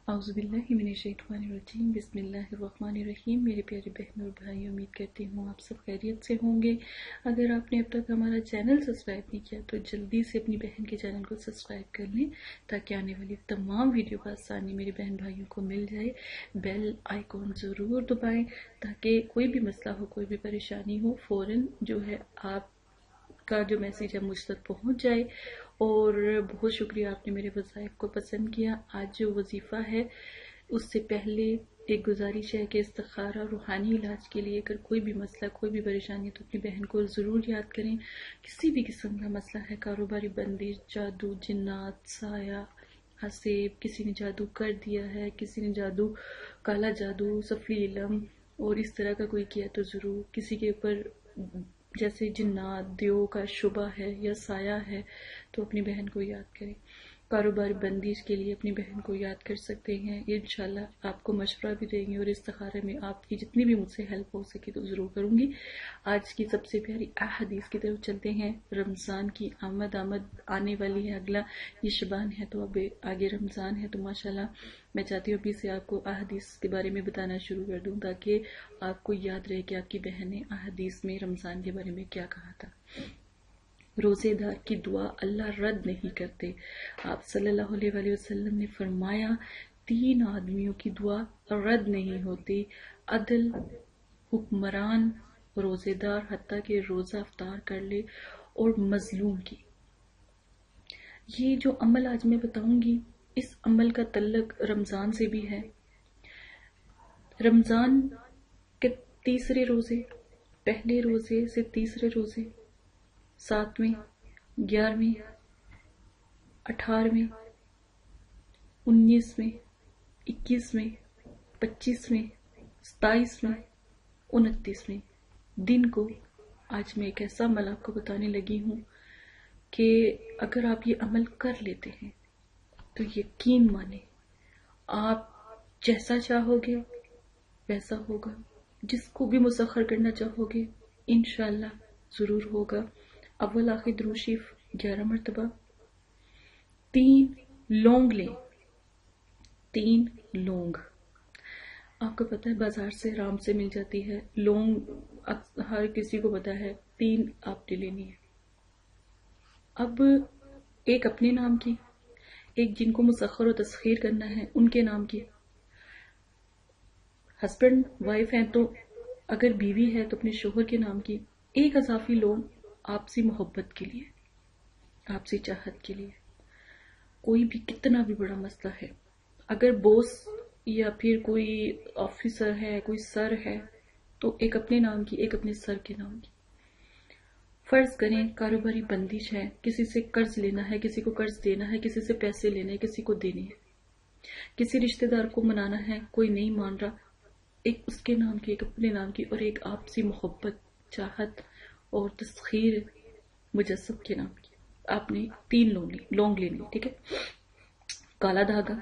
औज़ुबिल्लाहिमिनश्शैतानिर्रजीम बिस्मिल्लाहिर्रहमानिर्रहीम। मेरे प्यारे बहनों और भाई, उम्मीद करती हूँ आप सब खैरियत से होंगे। अगर आपने अब तक हमारा चैनल सब्सक्राइब नहीं किया तो जल्दी से अपनी बहन के चैनल को सब्सक्राइब कर लें, ताकि आने वाली तमाम वीडियो का आसानी मेरे बहन भाइयों को मिल जाए। बेल आइकॉन ज़रूर दबाएँ ताकि कोई भी मसला हो, कोई भी परेशानी हो, फ़ौरन जो है आप का जो मैसेज है मुझ तक पहुंच जाए। और बहुत शुक्रिया, आपने मेरे वज़ाइफ को पसंद किया। आज जो वजीफ़ा है उससे पहले एक गुजारिश है कि इस्तिखारा रूहानी इलाज के लिए अगर कोई भी मसला, कोई भी परेशानी है तो अपनी बहन को ज़रूर याद करें। किसी भी किस्म का मसला है, कारोबारी बंदिश, जादू, जिन्नात, साया, हसेब, किसी ने जादू कर दिया है, किसी ने जादू, काला जादू, सफली इलम और इस तरह का कोई किया तो ज़रूर, किसी के ऊपर जैसे जिन्नात, देव का शुबा है या साया है तो अपनी बहन को याद करें। कारोबार बंदिश के लिए अपनी बहन को याद कर सकते हैं। इंशाल्लाह आपको मशवरा भी देंगे और इस्तिखारे में आपकी जितनी भी मुझसे हेल्प हो सके तो ज़रूर करूँगी। आज की सबसे प्यारी अहदीस की तरफ चलते हैं। रमज़ान की आमद आने वाली है। अगला ये शबान है तो अब आगे रमज़ान है, तो माशाल्लाह मैं चाहती हूँ अभी से आपको अहदीस के बारे में बताना शुरू कर दूँ, ताकि आपको याद रहे कि आपकी बहन ने अहदीस में रमज़ान के बारे में क्या कहा था। रोज़ेदार की दुआ अल्लाह रद्द नहीं करते। आप सल्लल्लाहु अलैहि वसल्लम ने फरमाया, 3 आदमियों की दुआ रद्द नहीं होती: अदल, हुक्मरान, रोज़ेदार हत्ता के रोज़ा अफ्तार कर ले, और मजलूम की। ये जो अमल आज मैं बताऊंगी, इस अमल का तल्लुक रमज़ान से भी है। रमज़ान के तीसरे रोज़े, पहले रोज़े से तीसरे रोज़े, 7वें, 11वें, 18वें, 19वें, 21वें, 25वें, 27वें, 29वें दिन को आज मैं एक ऐसा अमल आपको बताने लगी हूँ कि अगर आप ये अमल कर लेते हैं तो यकीन माने आप जैसा चाहोगे वैसा होगा। जिसको भी मुसख्खर करना चाहोगे इंशाअल्लाह ज़रूर होगा। अव्वल आखिर दुरूद शरीफ 11 मरतबा। 3 लौंग लें, 3 लौंग। आपको पता है बाजार से आराम से मिल जाती है लौंग, हर किसी को पता है। 3 आपने लेनी है। अब एक अपने नाम की, एक जिनको मुसख्खर और तस्खीर करना है उनके नाम की। हस्बैंड वाइफ हैं तो अगर बीवी है तो अपने शोहर के नाम की। एक अज़ाफ़ी लौंग आपसी मोहब्बत के लिए, आपसी चाहत के लिए। कोई भी कितना भी बड़ा मसला है, अगर बॉस या फिर कोई ऑफिसर है, कोई सर है, तो एक अपने नाम की, एक अपने सर के नाम की। फर्ज करें कारोबारी बंदिश है, किसी से कर्ज लेना है, किसी को कर्ज देना है, किसी से पैसे लेने हैं, किसी को देने हैं, किसी रिश्तेदार को मनाना है, कोई नहीं मान रहा, एक उसके नाम की, एक अपने नाम की, और एक आपसी मोहब्बत, चाहत और तस्खीर मुजस्सम के नाम की। आपने 3 लौंग लेनी, ठीक है। काला धागा,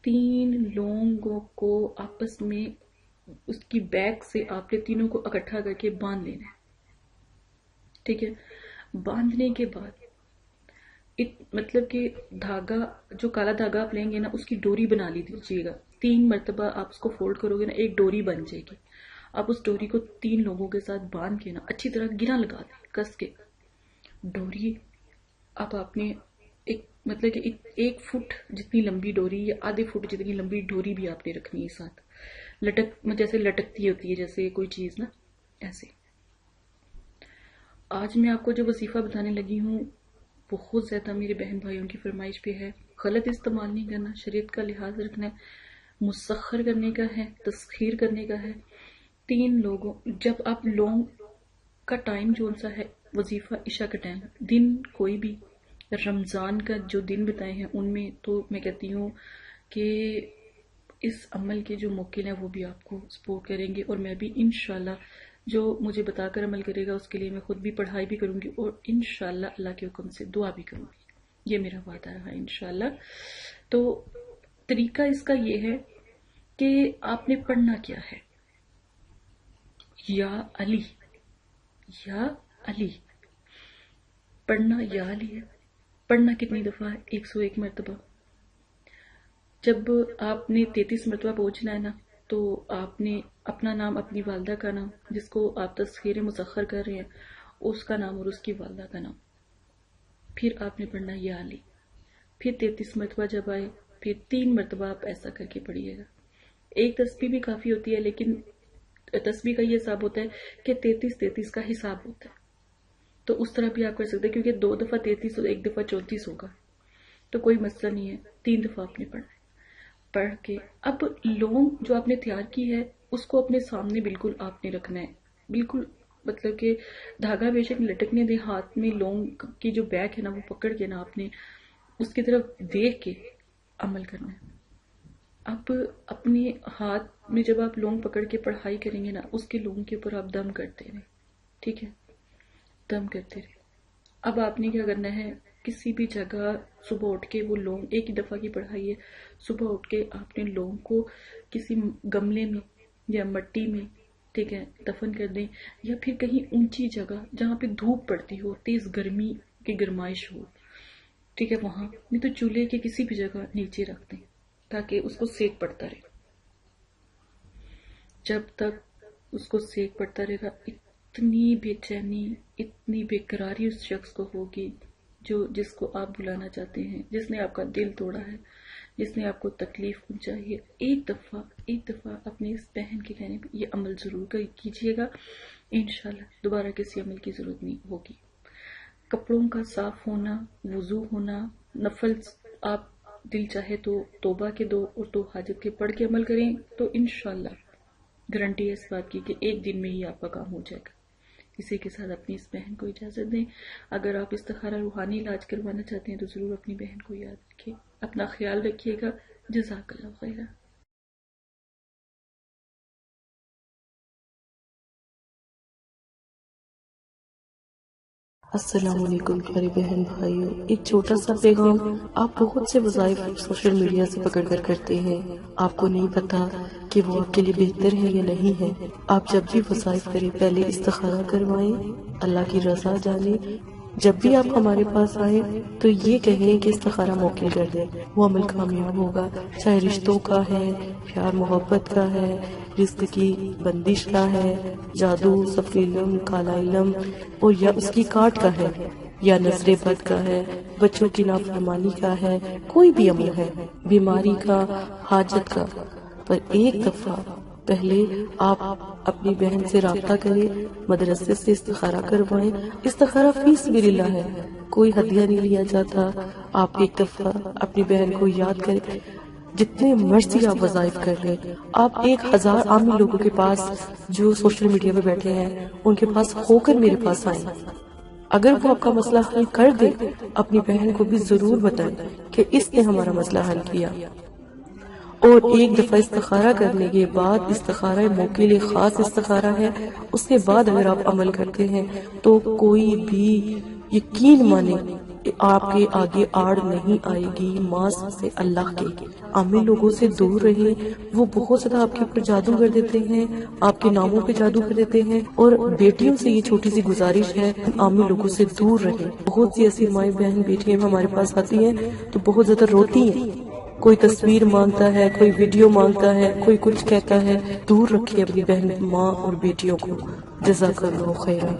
3 लौंगों को आपस में उसकी बैक से आपने तीनों को इकट्ठा करके बांध लेना है, ठीक है। बांधने के बाद मतलब कि धागा, जो काला धागा आप लेंगे ना, उसकी डोरी बना लीजिएगा। 3 मरतबा आप उसको फोल्ड करोगे ना, एक डोरी बन जाएगी। आप उस डोरी को 3 लोगों के साथ बांध के ना अच्छी तरह गिरा लगा दें, कस के। डोरी आप आपने एक मतलब कि 1 फुट जितनी लंबी डोरी या आधे फुट जितनी लंबी डोरी भी आपने रखनी है साथ, जैसे लटकती होती है जैसे कोई चीज ना, ऐसे। आज मैं आपको जो वजीफा बताने लगी हूँ बहुत ज्यादा मेरे बहन भाइयों की फरमाइश पे है। गलत इस्तेमाल नहीं करना, शरीयत का लिहाज रखना है, मुसख्खर करने का है, तस्खीर करने का है। 3 लोगों, जब आप लौंग का टाइम जो सा है, वजीफा इशा का टाइम, दिन कोई भी रमज़ान का जो दिन बताए हैं उनमें तो मैं कहती हूँ कि इस अमल के जो मौके हैं वो भी आपको सपोर्ट करेंगे, और मैं भी इंशाल्लाह जो मुझे बताकर अमल करेगा उसके लिए मैं खुद भी पढ़ाई भी करूँगी और इंशाल्लाह अल्लाह के हुक्म से दुआ भी करूँगी। ये मेरा वादा है इंशाल्लाह। तो तरीका इसका ये है कि आपने पढ़ना क्या है, या अली, या अली पढ़ना, या अली है। पढ़ना कितनी दफा है? 101 मरतबा। جب آپ نے 33 مرتبہ پہنچنا ہے نا، تو آپ نے اپنا نام، اپنی والدہ کا نام جس کو آپ تسخیر مسخر کر رہے ہیں اس کا نام اور اس کی والدہ کا نام، پھر آپ نے پڑھنا یا علی، پھر 33 مرتبہ جب آئے پھر 3 مرتبہ آپ ایسا کر کے پڑھیے گا۔ ایک تسبیح بھی کافی ہوتی ہے، لیکن تسبیح کا یہ حساب ہوتا ہے کہ 33 کا حساب ہوتا ہے، تو اس طرح بھی آپ کر سکتے ہیں، کیونکہ 2 دفعہ 33 اور 1 دفعہ 34 ہوگا، تو کوئی مسئلہ نہیں ہے، 3 دفعہ آپ نے پڑھنا ہے۔ پڑھ کے اب لونگ جو آپ نے تیار کی ہے اس کو اپنے سامنے بالکل آپ نے رکھنا ہے، بالکل مطلب کہ دھاگا بے شک لٹکنے دیں، ہاتھ میں لونگ کی جو بیک ہے نا وہ پکڑ کے نا آپ نے اس کی طرف دیکھ کے عمل کرنا ہے۔ اب اپنے ہاتھ میں جب آپ لونگ پکڑ کے پڑھائی کریں گے نا، اس کے لونگ کے اوپر آپ دم کرتے رہیں، ٹھیک ہے، دم کرتے رہیں۔ اب آپ نے کیا کرنا ہے، کسی بھی جگہ صبح اٹھ کے وہ لونگ، ایک ہی دفعہ کی پڑھائی ہے، صبح اٹھ کے آپ نے لونگ کو کسی گملے میں یا مٹی میں، ٹھیک ہے، دفن کر دیں، یا پھر کہیں اونچی جگہ جہاں پہ دھوپ پڑتی ہو، تیز گرمی کی گرمائش ہو، ٹھیک ہے، وہاں نہیں تو چولہے کے کسی بھی جگہ نیچے رکھ دیں تاکہ اس کو سیک پڑتا رہے۔ جب تک اس کو سیک پڑتا رہے گا اتنی بے چینی، اتنی بے قراری اس شخص کو ہوگی جس کو آپ بلانا چاہتے ہیں، جس نے آپ کا دل توڑا ہے، جس نے آپ کو تکلیف پہنچائی ہے۔ ایک دفعہ اپنی اس بہن کے کہنے پہ یہ عمل ضرور کیجیے گا، انشاءاللہ دوبارہ کسی عمل کی ضرورت نہیں ہوگی۔ کپڑوں کا صاف ہونا، وضو ہونا، نفل آپ دل چاہے تو توبہ کے 2 اور 2 حاجت کے پڑھ کے عمل کریں تو انشاءاللہ گارنٹی ہے اس بات کی کہ ایک دن میں ہی آپ کا کام ہو جائے گا۔ اسی کے ساتھ اپنی اس بہن کو اجازت دیں۔ اگر آپ استخارہ روحانی علاج کروانا چاہتے ہیں تو ضرور اپنی بہن کو یاد رکھیں، اپنا خیال رکھیے گا۔ جزاک اللہ خیرہ۔ السلام علیکم پیارے بہن بھائیوں، ایک چھوٹا سا پیغام۔ آپ بہت سے وظائف سوشل میڈیا سے پکڑ کر کرتے ہیں، آپ کو نہیں پتا کہ وہ آپ کے لیے بہتر ہے یا نہیں ہے۔ آپ جب بھی وظائف کریں پہلے استخارہ کروائیں، اللہ کی رضا جانیں۔ جب بھی آپ ہمارے پاس آئیں تو یہ کہیں کہ استخارہ موکل کر دیں، وہ عمل کامیاب ہوگا، چاہے رشتوں کا ہے، پیار محبت کا ہے، رزق کی بندش کا ہے، جادو، سفری علم، کالا علم، اور یا اس کی کاٹ کا ہے، یا نظر بد کا ہے، بچوں کی نافرمانی کا ہے، کوئی بھی عمل ہے، بیماری کا، حاجت کا۔ پر ایک دفعہ پہلے آپ اپنی بہن سے رابطہ کریں، مدرسے سے استخارہ کروائیں۔ استخارہ فی سبیل اللہ ہے، کوئی ہدیہ نہیں لیا جاتا۔ آپ ایک دفعہ اپنی بہن کو یاد کریں، جتنے مرضی آپ وظائف کر لیں۔ آپ 1000 عامی لوگوں کے پاس جو سوشل میڈیا پہ بیٹھے ہیں ان کے پاس ہو کر میرے پاس آئیں، اگر وہ آپ کا مسئلہ حل کر دے اپنی بہن کو بھی ضرور بتائیں کہ اس نے ہمارا مسئلہ حل کیا۔ اور ایک دفعہ استخارہ کرنے کے بعد، استخارہ موکل خاص استخارہ ہے، اس کے بعد اگر آپ عمل کرتے ہیں تو کوئی بھی یقین مانے آپ کے آگے آڑ نہیں آئے گی، ماں سے اللہ کے۔ عامی لوگوں سے دور رہیں، وہ بہت زیادہ آپ کے اوپر جادو کر دیتے ہیں، آپ کے ناموں پہ جادو کر دیتے ہیں۔ اور بیٹیوں سے یہ چھوٹی سی گزارش ہے، عامی لوگوں سے دور رہیں۔ بہت سی ایسی مائیں بہن بیٹیاں ہمارے پاس آتی ہیں تو بہت زیادہ روتی ہیں، کوئی تصویر مانگتا ہے، کوئی ویڈیو مانگتا ہے، کوئی کچھ کہتا ہے۔ دور رکھے اپنی بہن، ماں اور بیٹیوں کو۔ جزاک اللہ خیرہ۔